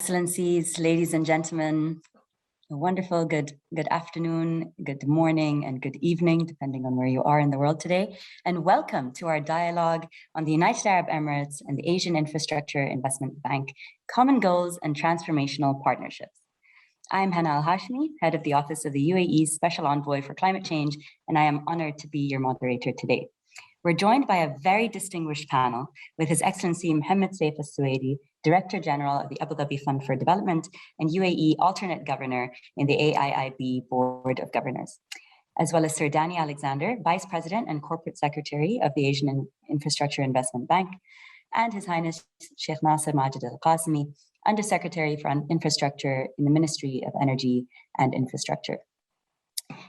Excellencies, ladies and gentlemen, a wonderful good afternoon, good morning, and good evening, depending on where you are in the world today. And welcome to our dialogue on the United Arab Emirates and the Asian Infrastructure Investment Bank, Common Goals and Transformational Partnerships. I'm Hana Al-Hashmi, head of the Office of the UAE's Special Envoy for Climate Change, and I am honored to be your moderator today. We're joined by a very distinguished panel with His Excellency Mohammed Saif Al-Suwaidi, Director General of the Abu Dhabi Fund for Development and UAE Alternate Governor in the AIIB Board of Governors, as well as Sir Danny Alexander, Vice President and Corporate Secretary of the Asian Infrastructure Investment Bank, and His Highness Sheikh Nasser Majid Al-Qasimi, Undersecretary for Infrastructure in the Ministry of Energy and Infrastructure.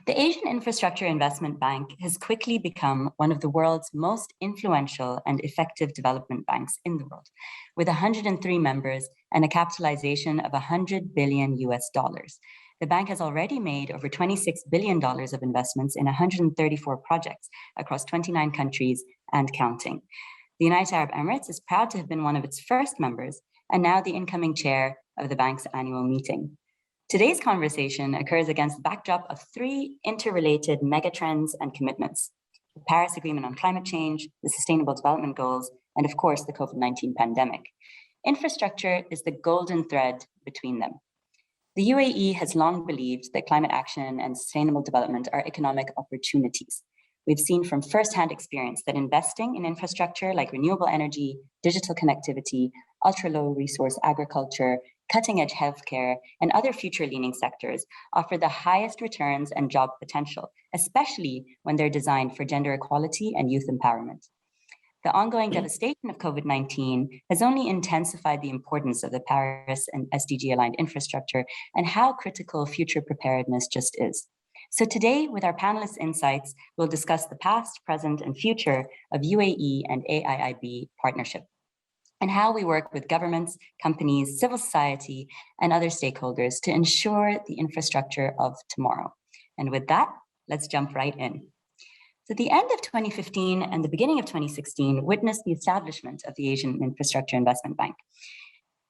The Asian Infrastructure Investment Bank has quickly become one of the world's most influential and effective development banks in the world, with 103 members and a capitalization of $100 billion US. The bank has already made over $26 billion of investments in 134 projects across 29 countries and counting. The United Arab Emirates is proud to have been one of its first members and now the incoming chair of the bank's annual meeting. Today's conversation occurs against the backdrop of three interrelated megatrends and commitments: the Paris Agreement on Climate Change, the Sustainable Development Goals, and of course, the COVID-19 pandemic. Infrastructure is the golden thread between them. The UAE has long believed that climate action and sustainable development are economic opportunities. We've seen from firsthand experience that investing in infrastructure like renewable energy, digital connectivity, ultra-low resource agriculture, cutting-edge healthcare, and other future-leaning sectors offer the highest returns and job potential, especially when they're designed for gender equality and youth empowerment. The ongoing devastation of COVID-19 has only intensified the importance of the Paris and SDG-aligned infrastructure and how critical future preparedness just is. So today, with our panelists' insights, we'll discuss the past, present, and future of UAE and AIIB partnership, and how we work with governments, companies, civil society, and other stakeholders to ensure the infrastructure of tomorrow. And with that, let's jump right in. So the end of 2015 and the beginning of 2016 witnessed the establishment of the Asian Infrastructure Investment Bank.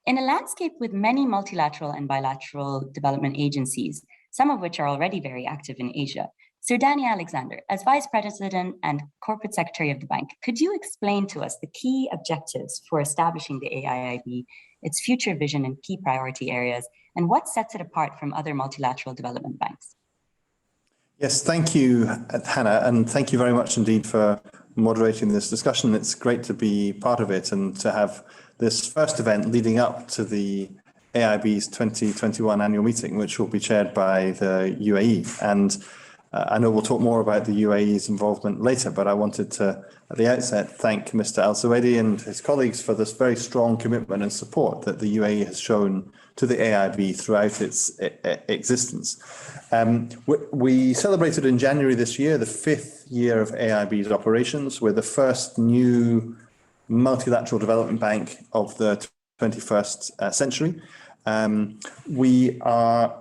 In a landscape with many multilateral and bilateral development agencies, some of which are already very active in Asia, Sir Danny Alexander, as Vice President and Corporate Secretary of the bank, could you explain to us the key objectives for establishing the AIIB, its future vision and key priority areas, and what sets it apart from other multilateral development banks? Yes, thank you, Hannah, and thank you very much indeed for moderating this discussion. It's great to be part of it and to have this first event leading up to the AIIB's 2021 annual meeting, which will be chaired by the UAE. And I know we'll talk more about the UAE's involvement later, but I wanted to, at the outset, thank Mr. Al-Suwaidi and his colleagues for this very strong commitment and support that the UAE has shown to the AIIB throughout its existence. We celebrated in January this year the 5th year of AIIB's operations. We're the first new multilateral development bank of the 21st century. We are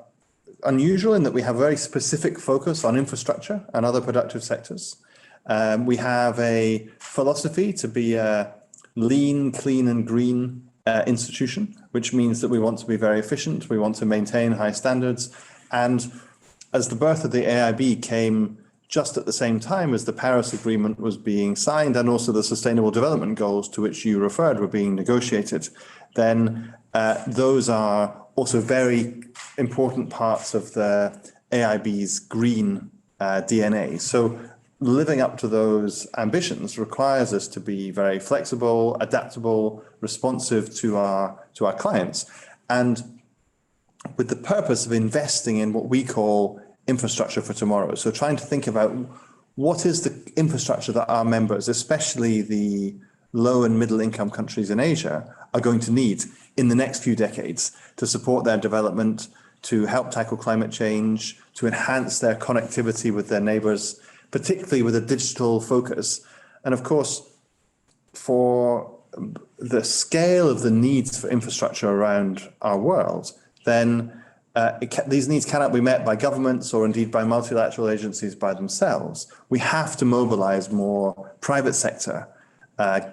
unusual in that we have a very specific focus on infrastructure and other productive sectors. We have a philosophy to be a lean, clean and green institution, which means that we want to be very efficient. We want to maintain high standards. And as the birth of the AIIB came just at the same time as the Paris Agreement was being signed and also the Sustainable Development Goals to which you referred were being negotiated, then those are also very important parts of the AIIB's green DNA. So living up to those ambitions requires us to be very flexible, adaptable, responsive to our clients, and with the purpose of investing in what we call infrastructure for tomorrow. So trying to think about what is the infrastructure that our members, especially the low and middle income countries in Asia, are going to need in the next few decades to support their development, to help tackle climate change, to enhance their connectivity with their neighbors, particularly with a digital focus. And of course, for the scale of the needs for infrastructure around our world, then these needs cannot be met by governments or indeed by multilateral agencies by themselves. We have to mobilize more private sector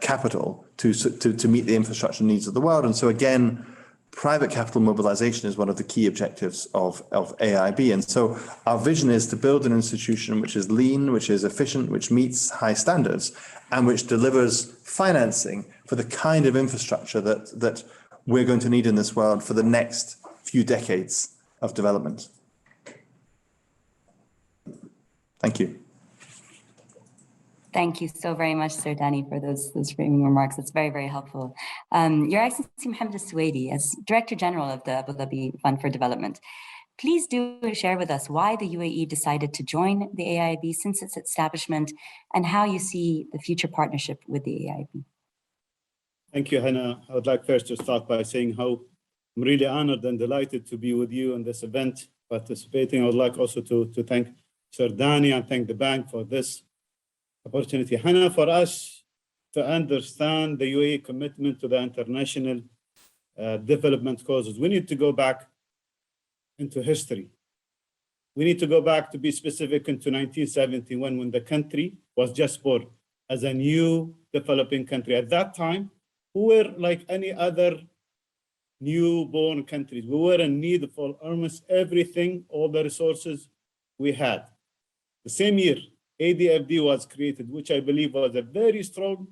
capital to meet the infrastructure needs of the world. And so again, private capital mobilization is one of the key objectives of AIIB. And so our vision is to build an institution which is lean, which is efficient, which meets high standards, and which delivers financing for the kind of infrastructure that we're going to need in this world for the next few decades of development. Thank you. Thank you so very much, Sir Danny, for those framing remarks. It's very, very helpful. Your Excellency Mohammed Al-Suwaidi, as Director General of the Abu Dhabi Fund for Development, please do share with us why the UAE decided to join the AIIB since its establishment and how you see the future partnership with the AIIB. Thank you, Hannah. I would like first to start by saying how I'm really honored and delighted to be with you in this event, participating. I would like also to thank Sir Danny and thank the bank for this opportunity. Hannah, for us to understand the UAE commitment to the international development causes, we need to go back into history. We need to go back, to be specific, into 1971, when the country was just born as a new developing country. At that time, we were like any other newborn countries. We were in need for almost everything, all the resources we had. The same year, ADFD was created, which I believe was a very strong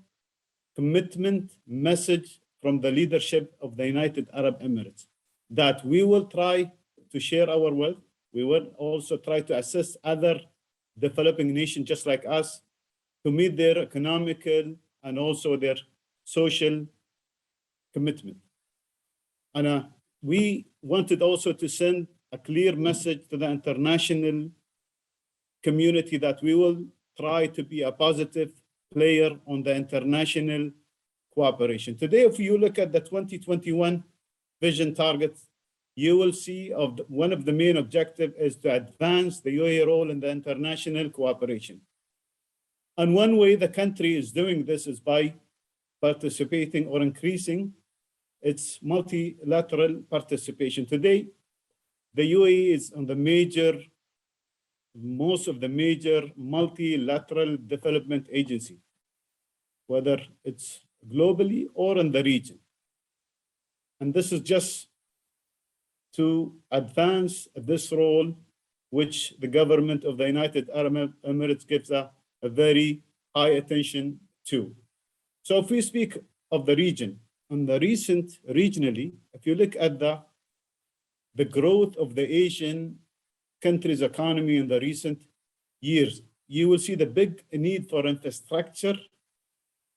commitment message from the leadership of the United Arab Emirates, that we will try to share our wealth. We will also try to assist other developing nations just like us to meet their economical and also their social commitment. And we wanted also to send a clear message to the international community that we will try to be a positive player on the international cooperation. Today, if you look at the 2021 vision targets, you will see one of the main objectives is to advance the UAE role in the international cooperation. And one way the country is doing this is by participating or increasing its multilateral participation. Today, the UAE is on most of the major multilateral development agencies, whether it's globally or in the region. And this is just to advance this role, which the government of the United Arab Emirates gives a very high attention to. So if we speak of the region, and the regionally, if you look at the growth of the Asian country's economy in the recent years, you will see the big need for infrastructure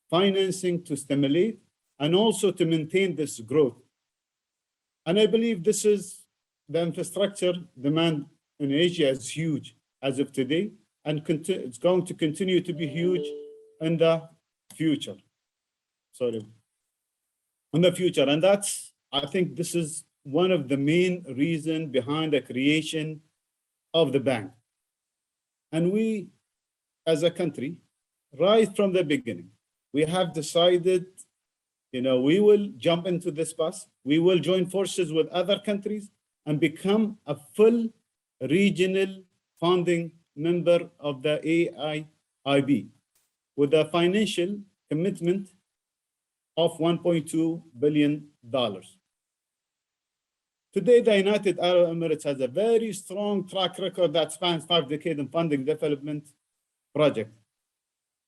financing to stimulate and also to maintain this growth. And I believe this is the infrastructure demand in Asia is huge as of today, and it's going to continue to be huge in the future. In the future. And I think this is one of the main reasons behind the creation of the bank. And we, as a country, right from the beginning, we have decided, we will jump into this bus. We will join forces with other countries and become a full regional founding member of the AIIB with a financial commitment of $1.2 billion. Today, the United Arab Emirates has a very strong track record that spans 5 decades in funding development projects,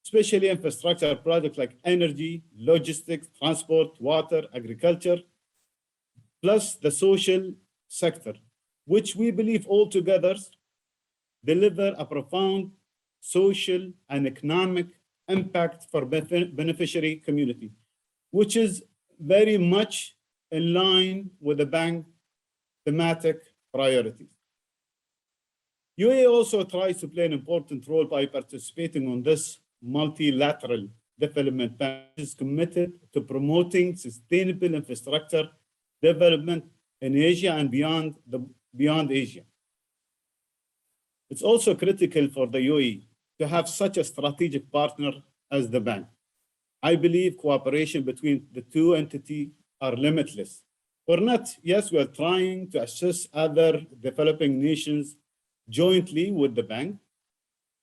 especially infrastructure projects like energy, logistics, transport, water, agriculture, plus the social sector, which we believe altogether deliver a profound social and economic impact for beneficiary community, which is very much in line with the bank thematic priorities. UAE also tries to play an important role by participating on this multilateral development bank, which is committed to promoting sustainable infrastructure development in Asia and beyond Asia. It's also critical for the UAE to have such a strategic partner as the bank. I believe cooperation between the two entities are limitless. We're trying to assist other developing nations jointly with the bank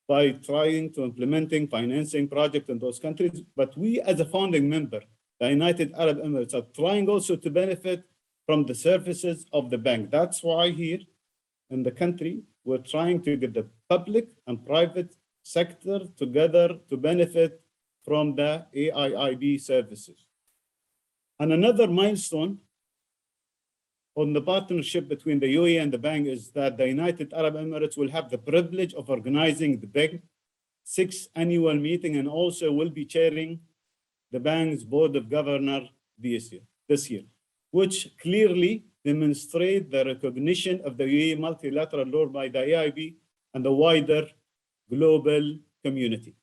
by trying to implementing financing projects in those countries. But we as a founding member, the United Arab Emirates, are trying also to benefit from the services of the bank. That's why here in the country, we're trying to get the public and private sector together to benefit from the AIIB services. And another milestone on the partnership between the UAE and the bank is that the United Arab Emirates will have the privilege of organizing the bank 6th annual meeting, and also will be chairing the bank's board of governors this year, which clearly demonstrate the recognition of the UAE multilateral law by the AIIB and the wider global community.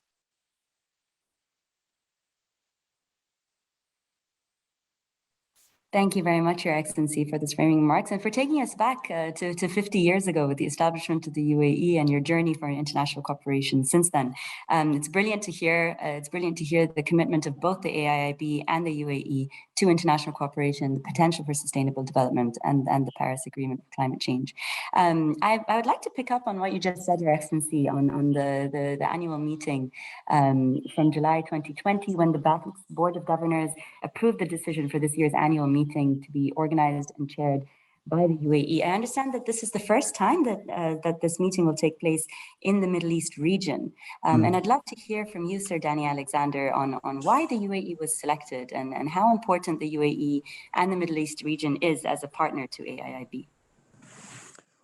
Thank you very much, Your Excellency, for this framing remarks and for taking us back to 50 years ago with the establishment of the UAE and your journey for international cooperation since then. It's brilliant to hear. The commitment of both the AIIB and the UAE to international cooperation, the potential for sustainable development, and the Paris Agreement for climate change. I would like to pick up on what you just said, Your Excellency, on the annual meeting from July 2020, when the bank's Board of Governors approved the decision for this year's annual meeting to be organized and chaired by the UAE. I understand that this is the first time that this meeting will take place in the Middle East region. And I'd love to hear from you, Sir Danny Alexander, on why the UAE was selected and how important the UAE and the Middle East region is as a partner to AIIB.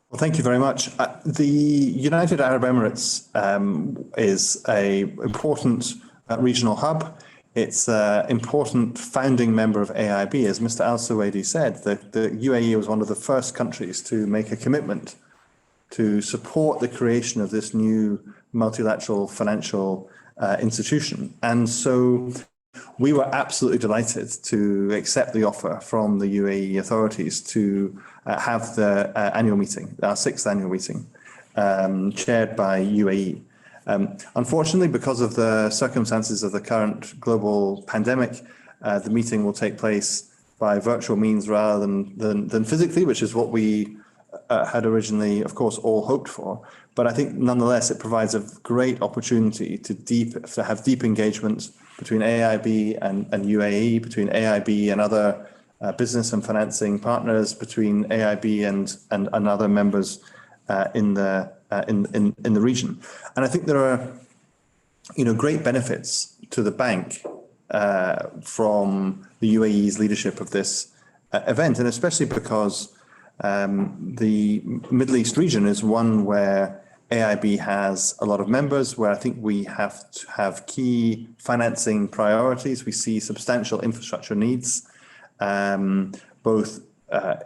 Well, thank you very much. The United Arab Emirates is an important regional hub. It's an important founding member of AIIB. As Mr. Al-Suwaidi said, the UAE was one of the first countries to make a commitment to support the creation of this new multilateral financial institution. And so we were absolutely delighted to accept the offer from the UAE authorities to have the annual meeting, our 6th annual meeting, chaired by UAE. Unfortunately, because of the circumstances of the current global pandemic, the meeting will take place by virtual means rather than physically, which is what we had originally, of course, all hoped for. But I think nonetheless, it provides a great opportunity to have deep engagement between AIIB and UAE, between AIIB and other business and financing partners, between AIIB and other members in the region. And I think there are, great benefits to the bank from the UAE's leadership of this event, and especially because the Middle East region is one where AIIB has a lot of members, where I think we have to have key financing priorities. We see substantial infrastructure needs, both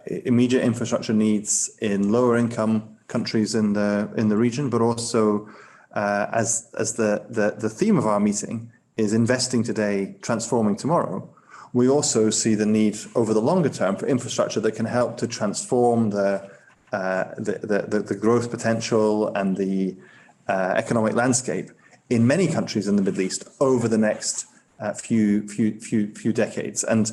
immediate infrastructure needs in lower income countries in the region, but also as the theme of our meeting is investing today, transforming tomorrow. We also see the need over the longer term for infrastructure that can help to transform the growth potential and the economic landscape in many countries in the Middle East over the next few decades. And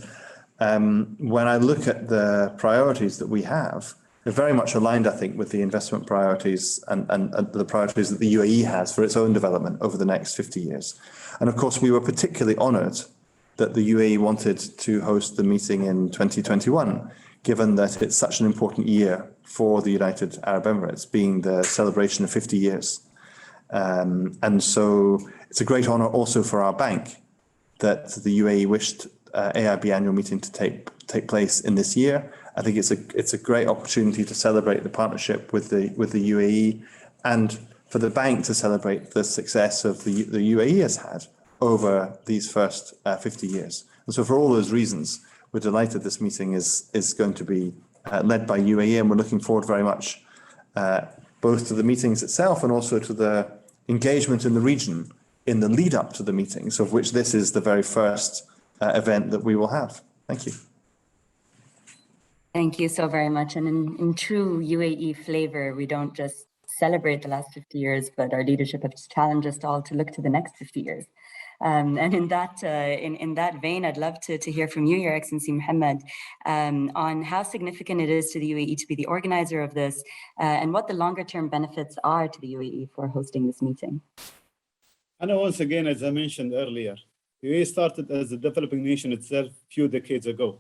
when I look at the priorities that we have, they're very much aligned, I think, with the investment priorities and the priorities that the UAE has for its own development over the next 50 years. And of course, we were particularly honoured that the UAE wanted to host the meeting in 2021, given that it's such an important year for the United Arab Emirates, being the celebration of 50 years. And so it's a great honour also for our bank that the UAE wished AIIB Annual Meeting to take place in this year. I think it's a great opportunity to celebrate the partnership with the UAE, and for the bank to celebrate the success of the UAE has had over these first 50 years. And so for all those reasons, we're delighted this meeting is going to be led by UAE, and we're looking forward very much both to the meetings itself and also to the engagement in the region in the lead up to the meetings, of which this is the very first event that we will have. Thank you. Thank you so very much. And in true UAE flavor, we don't just celebrate the last 50 years, but our leadership has challenged us all to look to the next 50 years. And in that vein, I'd love to hear from you, Your Excellency Mohammed, on how significant it is to the UAE to be the organizer of this, and what the longer term benefits are to the UAE for hosting this meeting. And once again, as I mentioned earlier, the UAE started as a developing nation itself a few decades ago.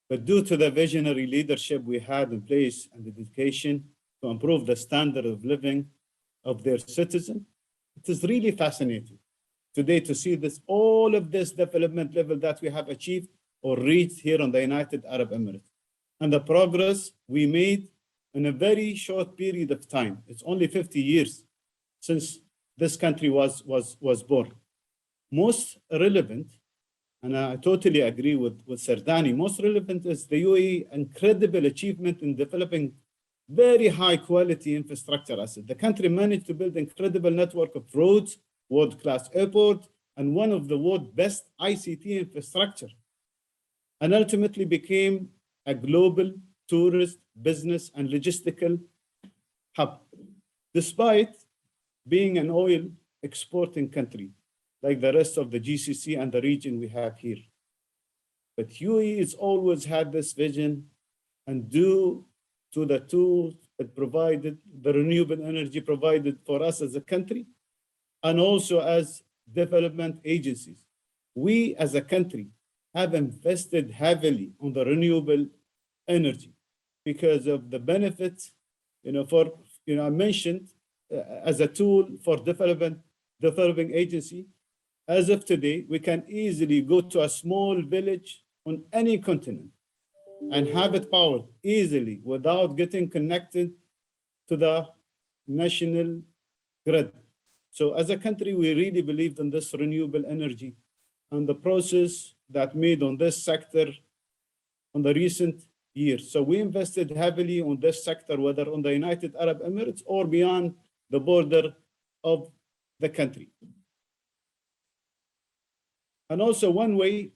But due to the visionary leadership we had in place and the dedication to improve the standard of living of their citizens, it is really fascinating today to see this, all of this development level that we have achieved or reached here in the United Arab Emirates, and the progress we made in a very short period of time. It's only 50 years since this country was born. Most relevant, and I totally agree with Sardani, most relevant is the UAE incredible achievement in developing very high quality infrastructure assets. The country managed to build incredible network of roads, world-class airport, and one of the world's best ICT infrastructure, and ultimately became a global tourist, business, and logistical hub, despite being an oil exporting country like the rest of the GCC and the region we have here. But UAE has always had this vision, and due to the tools it provided, the renewable energy provided for us as a country, and also as development agencies, we as a country have invested heavily on the renewable energy because of the benefits, I mentioned as a tool for developing agency. As of today, we can easily go to a small village on any continent and have it powered easily without getting connected to the national grid. So as a country, we really believed in this renewable energy and the process that made on this sector on the recent years. So we invested heavily on this sector, whether on the United Arab Emirates or beyond the border of the country. And also one way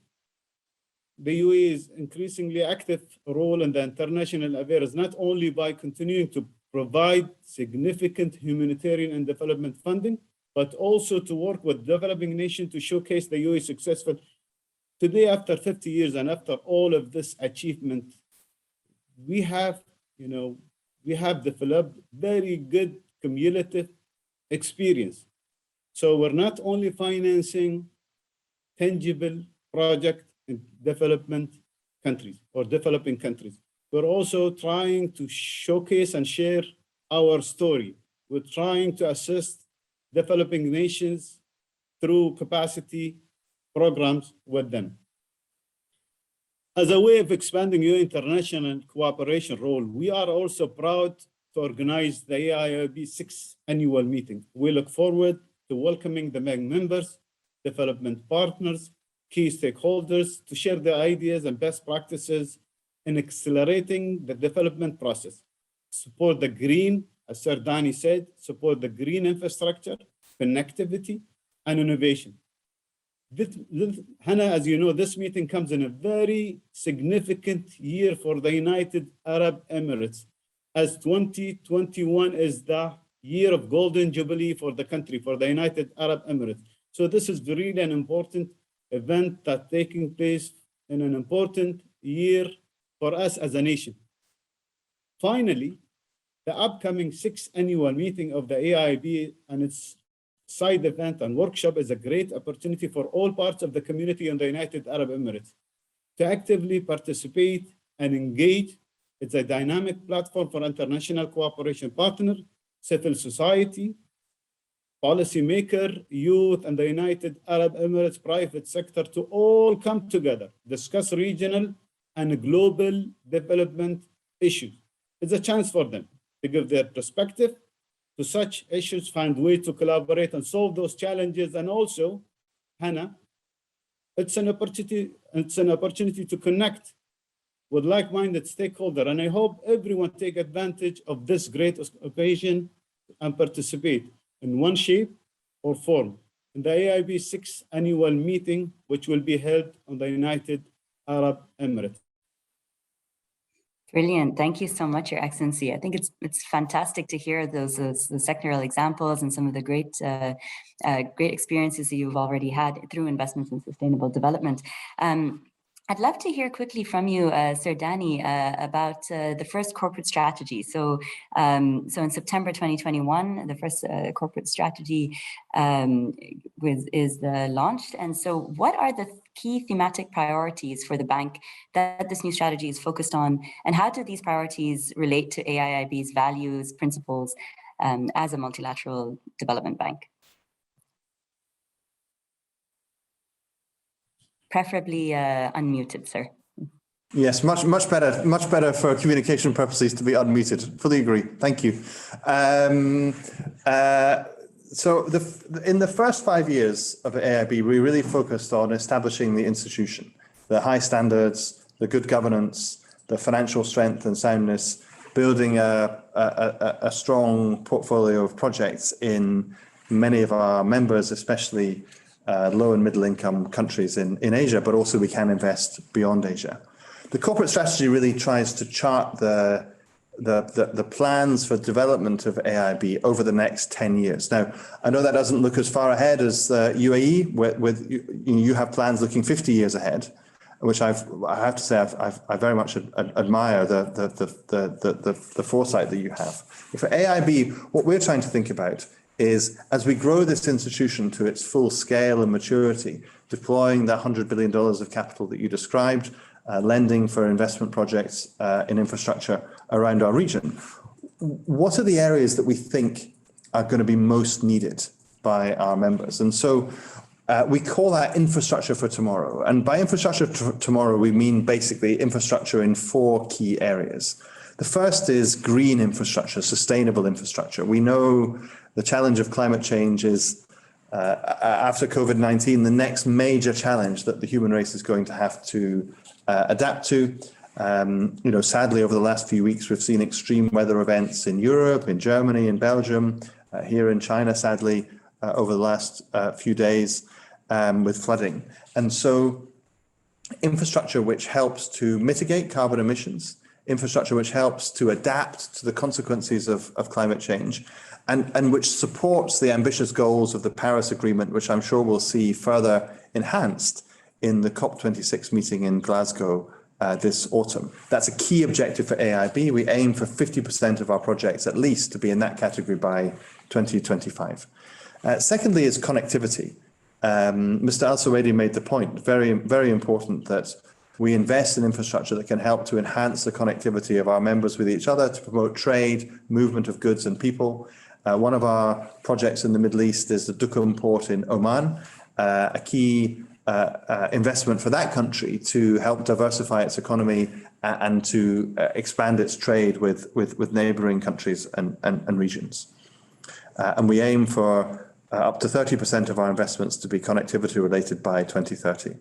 the UAE's increasingly active role in the international affairs, not only by continuing to provide significant humanitarian and development funding, but also to work with developing nations to showcase the UAE successful. Today, after 50 years and after all of this achievement, we have developed very good cumulative experience. So we're not only financing tangible project in development countries or developing countries, we're also trying to showcase and share our story. We're trying to assist developing nations through capacity programs with them. As a way of expanding your international cooperation role, we are also proud to organize the AIIB 6th Annual Meeting. We look forward to welcoming the members, development partners, key stakeholders to share their ideas and best practices in accelerating the development process. Support the green, as Sardani said, support the green infrastructure, connectivity, and innovation. Hannah, as you know, this meeting comes in a very significant year for the United Arab Emirates, as 2021 is the year of Golden Jubilee for the country, for the United Arab Emirates. So this is really an important event that's taking place in an important year for us as a nation. Finally, the upcoming 6th Annual Meeting of the AIIB and its side event and workshop is a great opportunity for all parts of the community in the United Arab Emirates to actively participate and engage. It's a dynamic platform for international cooperation partners, civil society, policymaker, youth, and the United Arab Emirates private sector to all come together, discuss regional and global development issues. It's a chance for them to give their perspective to such issues, find ways to collaborate and solve those challenges. And also, Hannah, it's an opportunity to connect with like-minded stakeholders. And I hope everyone take advantage of this great occasion and participate in one shape or form in the AIIB 6th Annual Meeting, which will be held on the United Arab Emirates. Brilliant. Thank you so much, Your Excellency. I think it's fantastic to hear those sectoral examples and some of the great experiences that you've already had through investments in sustainable development. I'd love to hear quickly from you, Sardani, about the first corporate strategy. So in September 2021, the first corporate strategy is launched. And so what are the key thematic priorities for the bank that this new strategy is focused on, and how do these priorities relate to AIIB's values, principles, as a multilateral development bank? Preferably unmuted, sir. Yes, much better for communication purposes to be unmuted. Fully agree. Thank you. So in the first 5 years of AIIB, we really focused on establishing the institution, the high standards, the good governance, the financial strength and soundness, building a strong portfolio of projects in many of our members, especially low and middle income countries in Asia, but also we can invest beyond Asia. The corporate strategy really tries to chart the plans for development of AIIB over the next 10 years. Now, I know that doesn't look as far ahead as the UAE, with you have plans looking 50 years ahead, which I have to say I very much admire the foresight that you have. But for AIIB, what we're trying to think about is, as we grow this institution to its full scale and maturity, deploying the $100 billion of capital that you described, lending for investment projects in infrastructure around our region, what are the areas that we think are going to be most needed by our members? And so we call that infrastructure for tomorrow. And by infrastructure tomorrow, we mean basically infrastructure in 4 key areas. The first is green infrastructure, sustainable infrastructure. We know the challenge of climate change is, after COVID-19, the next major challenge that the human race is going to have to adapt to. Sadly, over the last few weeks, we've seen extreme weather events in Europe, in Germany, in Belgium, here in China, sadly, over the last few days, with flooding. And so infrastructure which helps to mitigate carbon emissions, infrastructure which helps to adapt to the consequences of climate change, and which supports the ambitious goals of the Paris Agreement, which I'm sure we'll see further enhanced in the COP26 meeting in Glasgow this autumn. That's a key objective for AIIB. We aim for 50% of our projects at least to be in that category by 2025. Secondly is connectivity. Mr. Al-Suwaidi made the point, very, very important that we invest in infrastructure that can help to enhance the connectivity of our members with each other, to promote trade, movement of goods and people. One of our projects in the Middle East is the Duqm port in Oman, a key investment for that country to help diversify its economy and to expand its trade with neighboring countries and regions. And we aim for up to 30% of our investments to be connectivity related by 2030.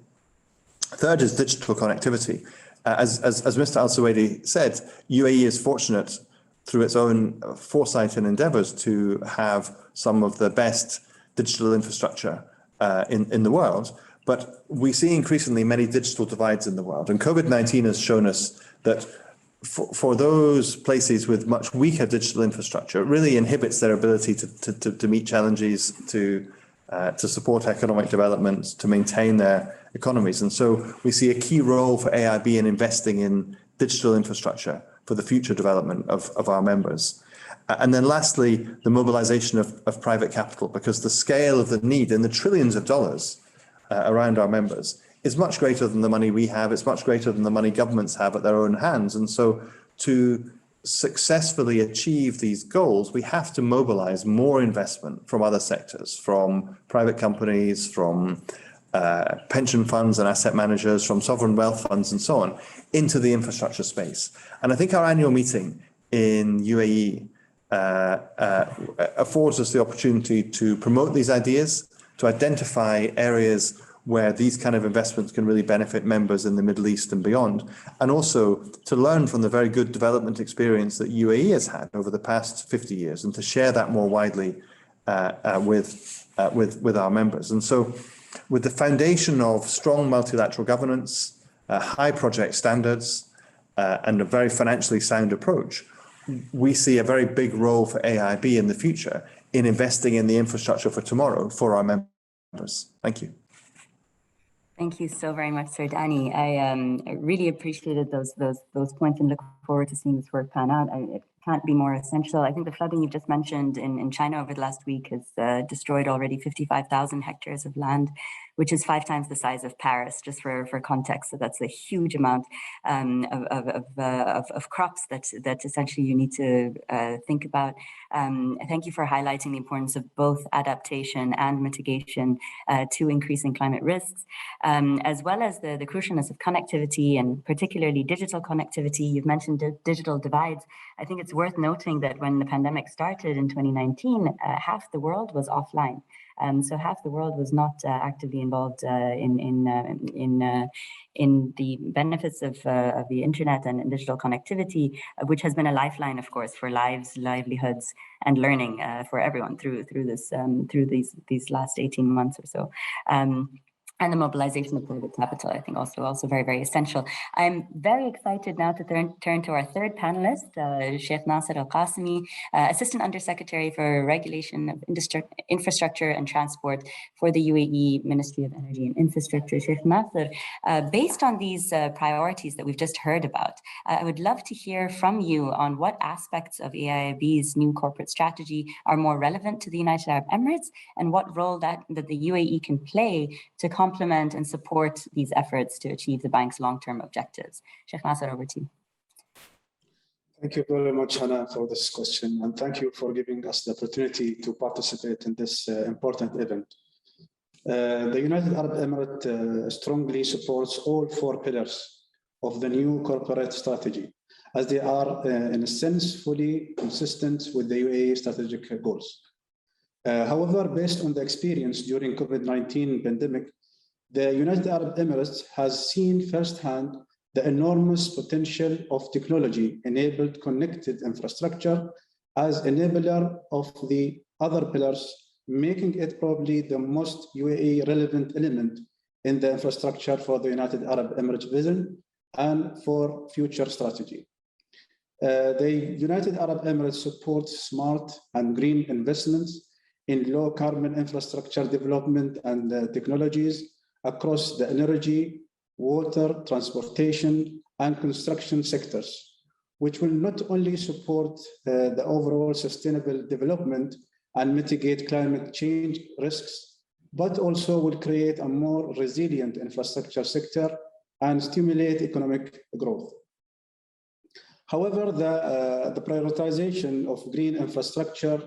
Third is digital connectivity. As Mr. Al-Suwaidi said, UAE is fortunate through its own foresight and endeavors to have some of the best digital infrastructure in the world. But we see increasingly many digital divides in the world. And COVID-19 has shown us that for those places with much weaker digital infrastructure, it really inhibits their ability to meet challenges, to support economic development, to maintain their economies. And so we see a key role for AIIB in investing in digital infrastructure for the future development of our members. And then lastly, the mobilization of private capital, because the scale of the need in the trillions of dollars around our members is much greater than the money we have. It's much greater than the money governments have at their own hands. And so to successfully achieve these goals, we have to mobilize more investment from other sectors, from private companies, from pension funds and asset managers, from sovereign wealth funds and so on, into the infrastructure space. And I think our annual meeting in UAE affords us the opportunity to promote these ideas, to identify areas where these kind of investments can really benefit members in the Middle East and beyond, and also to learn from the very good development experience that UAE has had over the past 50 years, and to share that more widely with our members. And so, with the foundation of strong multilateral governance, high project standards, and a very financially sound approach, we see a very big role for AIIB in the future in investing in the infrastructure for tomorrow for our members. Thank you. Thank you so very much, Sir Danny. I really appreciated those points and look forward to seeing this work pan out. It can't be more essential. I think the flooding you've just mentioned in China over the last week has destroyed already 55,000 hectares of land. which is 5 times the size of Paris, just for context. So that's a huge amount of crops that essentially you need to think about. Thank you for highlighting the importance of both adaptation and mitigation to increasing climate risks, as well as the crucialness of connectivity, and particularly digital connectivity. You've mentioned digital divides. I think it's worth noting that when the pandemic started in 2019, half the world was offline. So half the world was not actively involved in the benefits of the internet and digital connectivity, which has been a lifeline, of course, for lives, livelihoods, and learning for everyone through these last 18 months or so. And the mobilization of private capital, I think also very, very essential. I'm very excited now to turn to our third panelist, Sheikh Nasser Al-Qasimi, Assistant Undersecretary for Regulation of Infrastructure and Transport for the UAE Ministry of Energy and Infrastructure. Sheikh Nasser, based on these priorities that we've just heard about, I would love to hear from you on what aspects of AIIB's new corporate strategy are more relevant to the United Arab Emirates, and what role that the UAE can play to complement and support these efforts to achieve the bank's long-term objectives. Sheikh Nasser, over to you. Thank you very much, Hannah, for this question, and thank you for giving us the opportunity to participate in this important event. The United Arab Emirates strongly supports all 4 pillars of the new corporate strategy, as they are, in a sense, fully consistent with the UAE strategic goals. However, based on the experience during COVID-19 pandemic, the United Arab Emirates has seen firsthand the enormous potential of technology-enabled connected infrastructure as enabler of the other pillars, making it probably the most UAE relevant element in the infrastructure for the United Arab Emirates vision and for future strategy. The United Arab Emirates supports smart and green investments in low carbon infrastructure development and technologies across the energy, water, transportation, and construction sectors, which will not only support the overall sustainable development and mitigate climate change risks, but also will create a more resilient infrastructure sector and stimulate economic growth. However, the prioritization of green infrastructure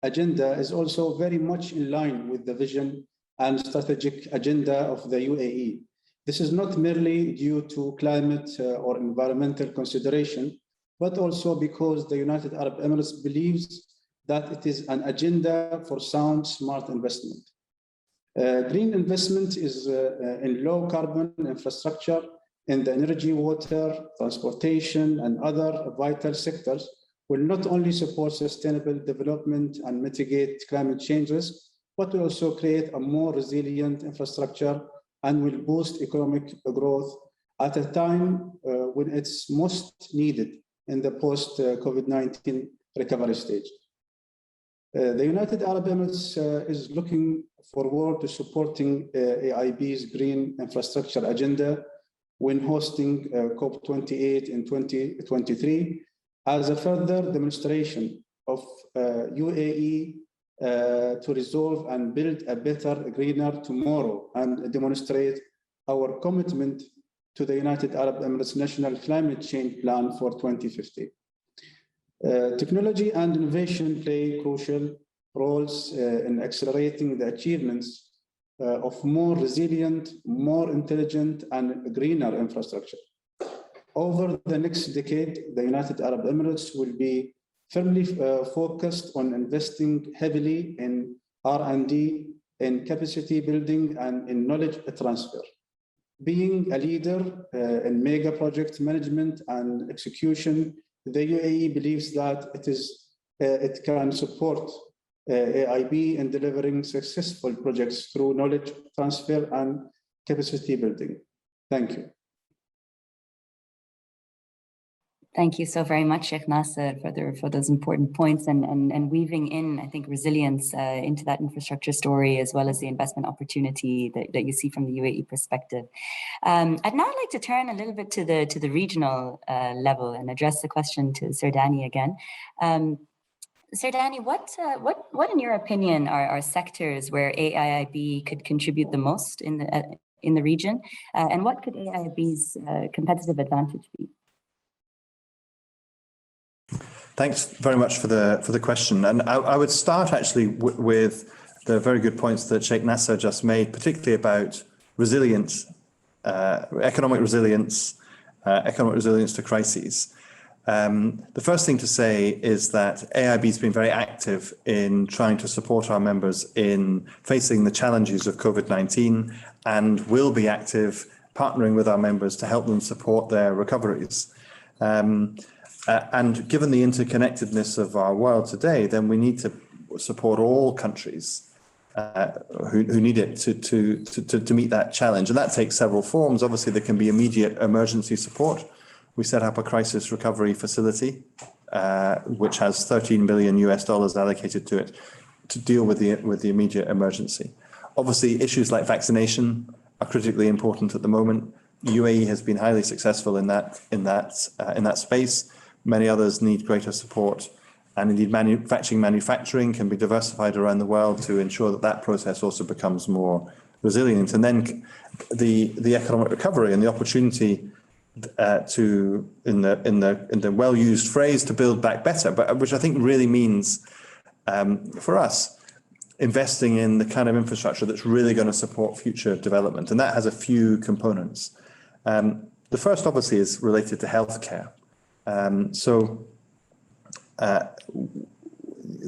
agenda is also very much in line with the vision and strategic agenda of the UAE. This is not merely due to climate or environmental consideration, but also because the United Arab Emirates believes that it is an agenda for sound, smart investment. Green investment is in low carbon infrastructure in the energy, water, transportation, and other vital sectors will not only support sustainable development and mitigate climate change risks, but will also create a more resilient infrastructure and will boost economic growth at a time when it's most needed in the post-COVID-19 recovery stage. The United Arab Emirates is looking forward to supporting AIIB's green infrastructure agenda when hosting COP28 in 2023 as a further demonstration of UAE to resolve and build a better, greener tomorrow and demonstrate our commitment to the United Arab Emirates National Climate Change Plan for 2050. Technology and innovation play crucial roles in accelerating the achievements of more resilient, more intelligent, and greener infrastructure. Over the next decade, the United Arab Emirates will be firmly focused on investing heavily in R&D, in capacity building, and in knowledge transfer. Being a leader in mega project management and execution, the UAE believes that it can support AIIB in delivering successful projects through knowledge transfer and capacity building. Thank you. Thank you so very much, Sheikh Nasser, for those important points and weaving in, I think, resilience into that infrastructure story, as well as the investment opportunity that you see from the UAE perspective. I'd now like to turn a little bit to the regional level and address the question to Sir Danny again. Sir Danny, what in your opinion are sectors where AIIB could contribute the most in the region, and what could AIIB's competitive advantage be? Thanks very much for the question, and I would start actually with the very good points that Sheikh Nasser just made, particularly about resilience, economic resilience to crises. The first thing to say is that AIIB has been very active in trying to support our members in facing the challenges of COVID-19 and will be active partnering with our members to help them support their recoveries. And given the interconnectedness of our world today, then we need to support all countries who need it to meet that challenge. And that takes several forms. Obviously, there can be immediate emergency support. We set up a crisis recovery facility, which has $13 billion allocated to it to deal with the immediate emergency. Obviously, issues like vaccination are critically important at the moment. UAE has been highly successful in that space. Many others need greater support, and indeed manufacturing can be diversified around the world to ensure that process also becomes more resilient. And then the economic recovery and the opportunity to, in the well-used phrase, to build back better, but which I think really means for us investing in the kind of infrastructure that's really going to support future development, and that has a few components. The first, obviously, is related to healthcare.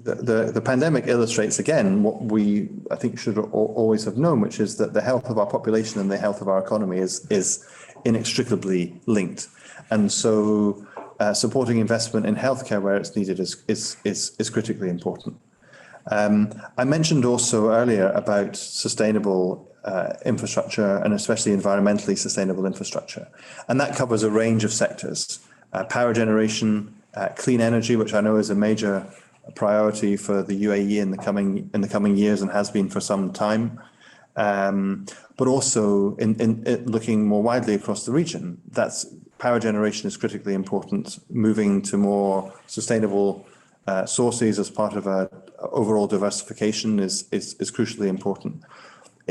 The pandemic illustrates again what we, I think, should always have known, which is that the health of our population and the health of our economy is inextricably linked, and so supporting investment in healthcare where it's needed is critically important. I mentioned also earlier about sustainable infrastructure, and especially environmentally sustainable infrastructure, and that covers a range of sectors: power generation, clean energy, which I know is a major priority for the UAE in the coming years and has been for some time. But also in looking more widely across the region, that's power generation is critically important. Moving to more sustainable sources as part of a overall diversification is crucially important.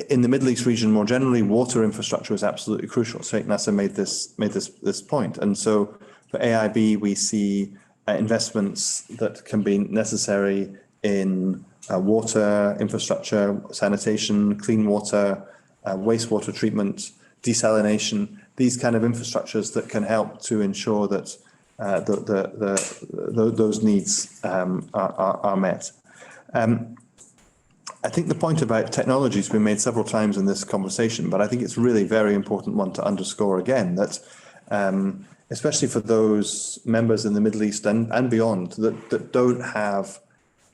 In the Middle East region more generally, water infrastructure is absolutely crucial. Sheikh Nasser made this point, and so for AIIB we see investments that can be necessary in water infrastructure, sanitation, clean water, wastewater treatment, desalination, these kind of infrastructures that can help to ensure that those needs are met. I think the point about technology has been made several times in this conversation, but I think it's really a very important one to underscore again, that especially for those members in the Middle East and beyond that don't have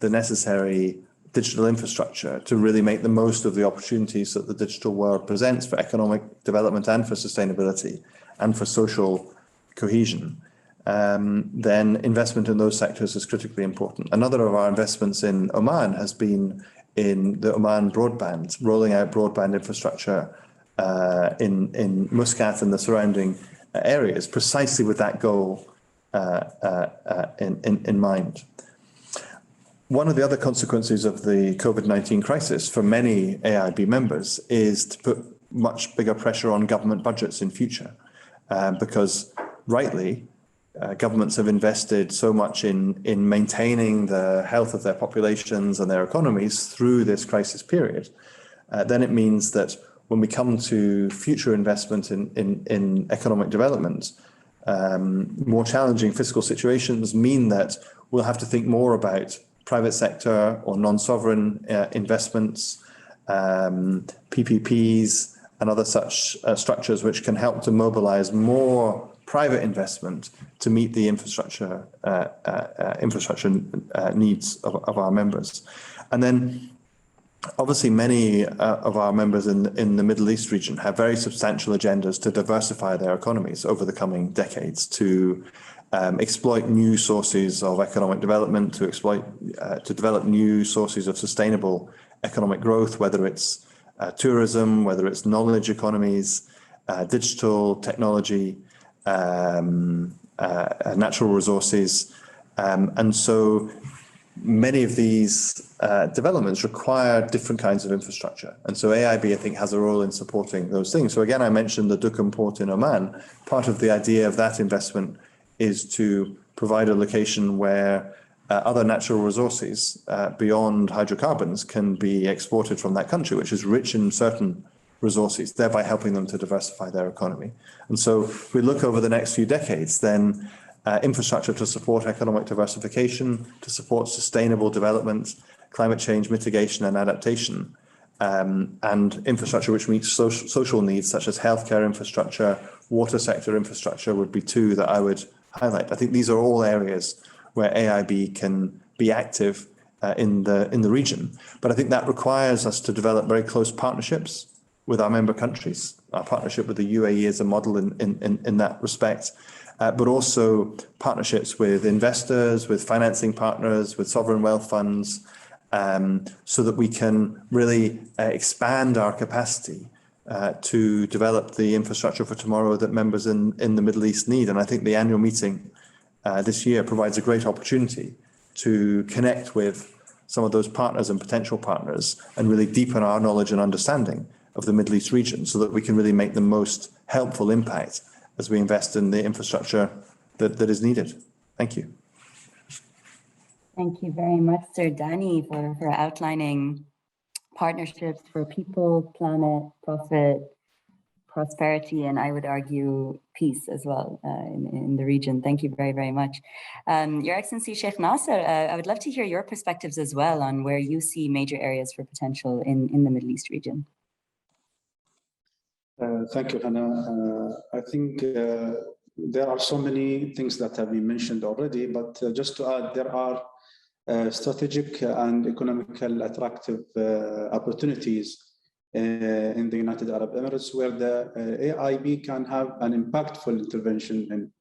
the necessary digital infrastructure to really make the most of the opportunities that the digital world presents for economic development and for sustainability and for social cohesion, then investment in those sectors is critically important. Another of our investments in Oman has been in the Oman broadband, rolling out broadband infrastructure in Muscat and the surrounding areas, precisely with that goal in mind. One of the other consequences of the COVID-19 crisis for many AIIB members is to put much bigger pressure on government budgets in future, because rightly, governments have invested so much in maintaining the health of their populations and their economies through this crisis period. Then it means that when we come to future investment in economic development, more challenging fiscal situations mean that we'll have to think more about private sector or non-sovereign investments, PPPs, and other such structures which can help to mobilize more private investment to meet the infrastructure needs of our members. And then obviously many of our members in the Middle East region have very substantial agendas to diversify their economies over the coming decades, to exploit new sources of economic development, to develop new sources of sustainable economic growth, whether it's tourism, whether it's knowledge economies, digital technology, natural resources. And so many of these developments require different kinds of infrastructure. And so AIIB, I think, has a role in supporting those things. So again, I mentioned the Duqm port in Oman. Part of the idea of that investment is to provide a location where other natural resources beyond hydrocarbons can be exported from that country, which is rich in certain resources, thereby helping them to diversify their economy. And so if we look over the next few decades, then infrastructure to support economic diversification, to support sustainable development, climate change mitigation and adaptation, and infrastructure which meets social needs such as healthcare infrastructure, water sector infrastructure would be two that I would highlight. I think these are all areas where AIIB can be active in the region. But I think that requires us to develop very close partnerships with our member countries. Our partnership with the UAE is a model in that respect. But also partnerships with investors, with financing partners, with sovereign wealth funds, so that we can really expand our capacity to develop the infrastructure for tomorrow that members in the Middle East need. And I think the annual meeting this year provides a great opportunity to connect with some of those partners and potential partners and really deepen our knowledge and understanding of the Middle East region so that we can really make the most helpful impact as we invest in the infrastructure that is needed. Thank you. Thank you very much, Sir Danny, for outlining partnerships for people, planet, profit, prosperity, and I would argue peace as well in the region. Thank you very, very much. Your Excellency, Sheikh Nasser, I would love to hear your perspectives as well on where you see major areas for potential in the Middle East region. Thank you, Hannah. I think there are so many things that have been mentioned already, but just to add, there are strategic and economical attractive opportunities in the United Arab Emirates where the AIIB can have an impactful intervention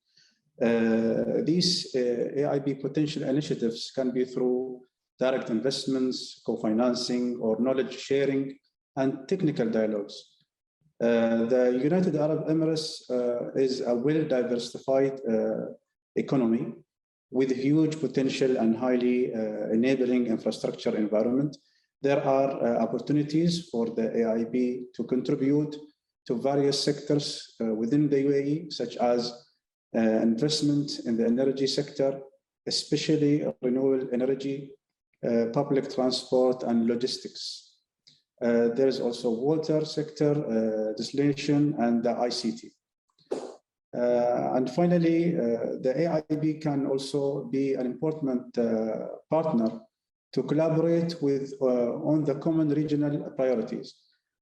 in. These AIIB potential initiatives can be through direct investments, co-financing, or knowledge sharing, and technical dialogues. The United Arab Emirates is a well-diversified economy with huge potential and highly enabling infrastructure environment. There are opportunities for the AIIB to contribute to various sectors within the UAE, such as investment in the energy sector, especially renewable energy, public transport, and logistics. There is also water sector, desalination, and the ICT. And finally, the AIIB can also be an important partner to collaborate with on the common regional priorities.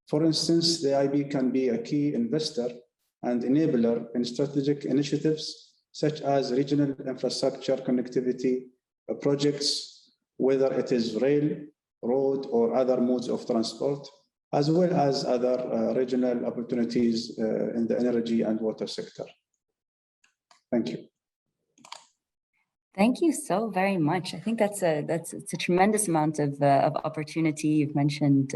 For instance, the AIIB can be a key investor and enabler in strategic initiatives such as regional infrastructure connectivity projects, whether it is rail, road, or other modes of transport, as well as other regional opportunities in the energy and water sector. Thank you. Thank you so very much. I think it's a tremendous amount of opportunity. You've mentioned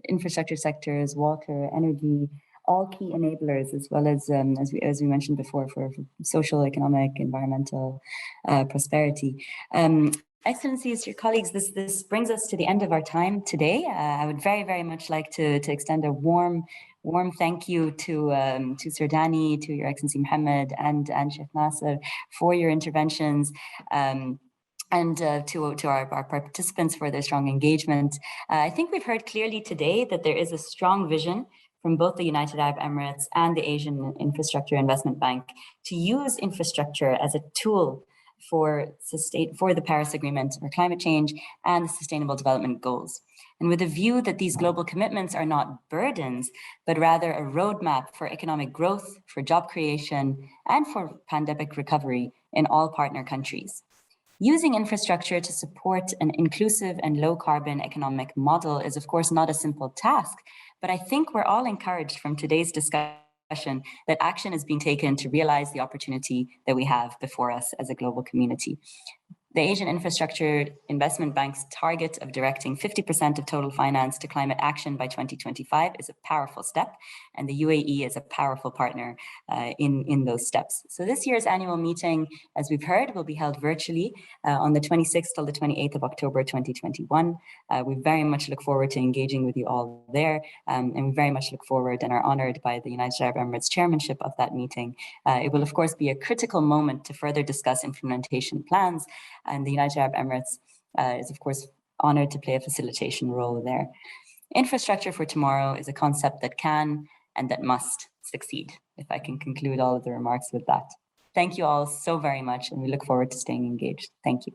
infrastructure sectors, water, energy, all key enablers, as well as we mentioned before, for social, economic, environmental prosperity. Excellencies, your colleagues, this brings us to the end of our time today. I would very, very much like to extend a warm thank you to Sir Danny, to Your Excellency Mohammed, and Sheikh Nasser for your interventions, and to our participants for their strong engagement. I think we've heard clearly today that there is a strong vision from both the United Arab Emirates and the Asian Infrastructure Investment Bank to use infrastructure as a tool for the Paris Agreement or climate change and the Sustainable Development Goals. And with a view that these global commitments are not burdens, but rather a roadmap for economic growth, for job creation, and for pandemic recovery in all partner countries. Using infrastructure to support an inclusive and low carbon economic model is of course not a simple task, but I think we're all encouraged from today's discussion that action is being taken to realize the opportunity that we have before us as a global community. The Asian Infrastructure Investment Bank's target of directing 50% of total finance to climate action by 2025 is a powerful step, and the UAE is a powerful partner in those steps. So this year's annual meeting, as we've heard, will be held virtually on the 26th till the 28th of October 2021. We very much look forward to engaging with you all there, and we very much look forward and are honored by the United Arab Emirates chairmanship of that meeting. It will, of course, be a critical moment to further discuss implementation plans, and the United Arab Emirates is, of course, honored to play a facilitation role there. Infrastructure for tomorrow is a concept that can and that must succeed, if I can conclude all of the remarks with that. Thank you all so very much, and we look forward to staying engaged. Thank you.